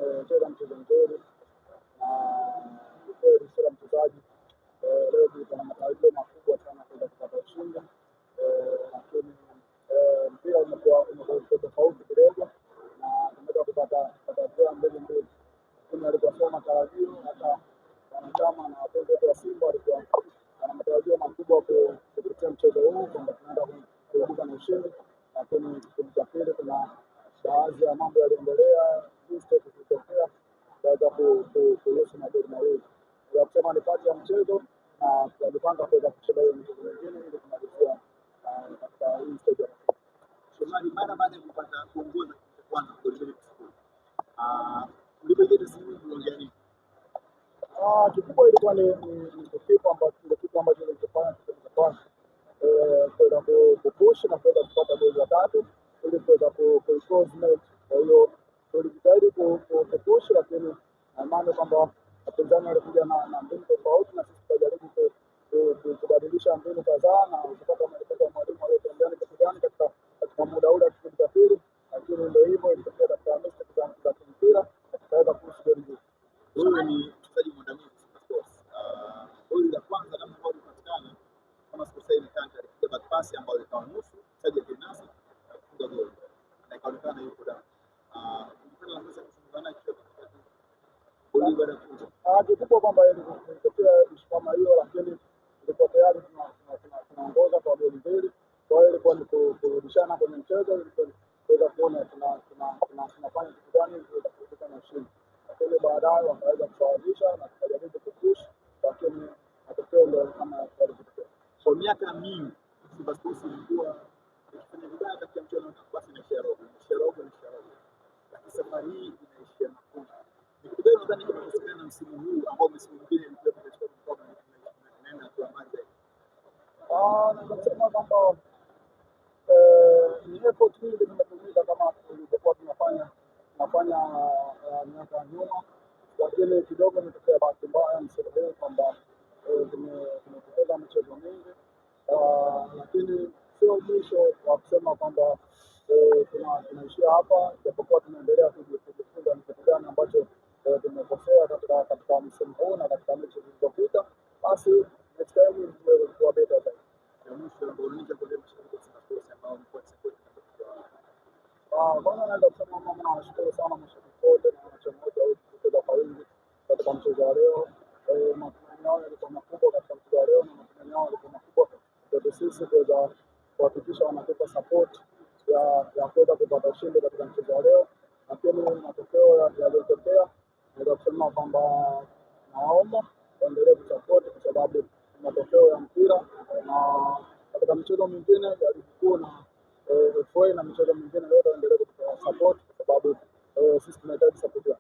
tumecheza mchezo mzuri na kweli kila mchezaji leo tulikuwa na matarajio makubwa sana kuweza kupata ushindi, lakini mpira umekuwa tofauti kidogo na tumeweza kupata draw mbili, lakini alikuwa sio matarajio. Hata wanachama na wapenzi wote wa Simba walikuwa wana matarajio makubwa kupitia mchezo huu kwamba tunaenda kuibuka na ushindi, lakini kipindi cha pili kuna baadhi ya mambo yaliendelea, zilitokea tukaweza kuruhusu magoli mawili. Ya kusema ni kati ya mchezo na tunajipanga kuweza kucheza hiyo michezo mingine ili kumalizia katika hii stage. Shomari, mara baada ya kupata kuongoza kwanza goli mbili kwa sifuri, ulipoingia sehemu uliongea nini? Kikubwa ilikuwa ni kitu ambacho tulichofanya kuweza kupush na kuweza kupata goli la tatu ili kuweza kuclose match. Kwa hiyo tulijitahidi kupush, lakini naamini kwamba wapinzani walikuja na mbinu tofauti na sisi tukajaribu kubadilisha mbinu kadhaa na kupata maelekezo ya mwalimu aliyotuambia ni kitu gani katika muda ule wa kipindi cha pili, lakini ndio hivyo ilitokea katika mistake za kimpira na tukaweza kuruhusu goli hili. Wewe ni mchezaji mwandamizi goli la kwanza kama ambao lipatikana kama sikosei ni kanja alipiga back pass ambayo ikawa nusu mchezaji wa Kinasi kufunga goli na ikaonekana yuko ndani. Nilipenda nafasi ya kuzungumza kitu goli baada ya kufunga. Kikubwa kwamba ilitokea ishu kama hiyo, lakini ilikuwa tayari tunaongoza kwa goli mbili. Kwa hiyo ilikuwa ni kurudishana kwenye mchezo ili kuweza kuona tunafanya kitu gani ili kuweza na ushindi, lakini baadaye wakaweza kusawazisha na tukajaribu kupush, lakini matokeo ndio kama yalivyotokea. Kwa miaka mingi Simba Sports ilikuwa ikifanya vibaya katika mchezo na basi inaishia robo, lakini safari hii inaishia makundi. Ni kitu gani nadhani kimekosekana na msimu huu ambao msimu mwingine ilikuwa katika mkoa naenda kwa mbali zaidi? Nasema kwamba ni effort nyingi zimetumika kama tulivyokuwa tunafanya miaka ya nyuma, lakini kidogo imetokea bahati mbaya msimu huu kwamba tumepoteza michezo mingi, lakini sio mwisho wa kusema kwamba tunaishia hapa, japokuwa tunaendelea kujifunza ni kitu gani ambacho tumekosea katika msimu huu na katika mechi zilizopita, basi next time tutakuwa beta zaidi. Kwanza naweza kusema kwamba nawashukuru sana mashabiki wote na wanachama wote kucheza kwa wingi katika mchezo wa leo. Matumaini yao yalikuwa makubwa katika mchezo wa leo na matumaini yao yalikuwa makubwa kwetu sisi kuweza kuhakikisha wanatupa support ya kuweza kupata ushindi katika mchezo wa leo, lakini matokeo yaliyotokea naweza kusema kwamba naomba waendelee kusupport kwa sababu matokeo ya mpira na katika michezo mingine ya ligi kuu na FA na michezo mingine yote waendelee kutupa support kwa sababu sisi tunahitaji support yao.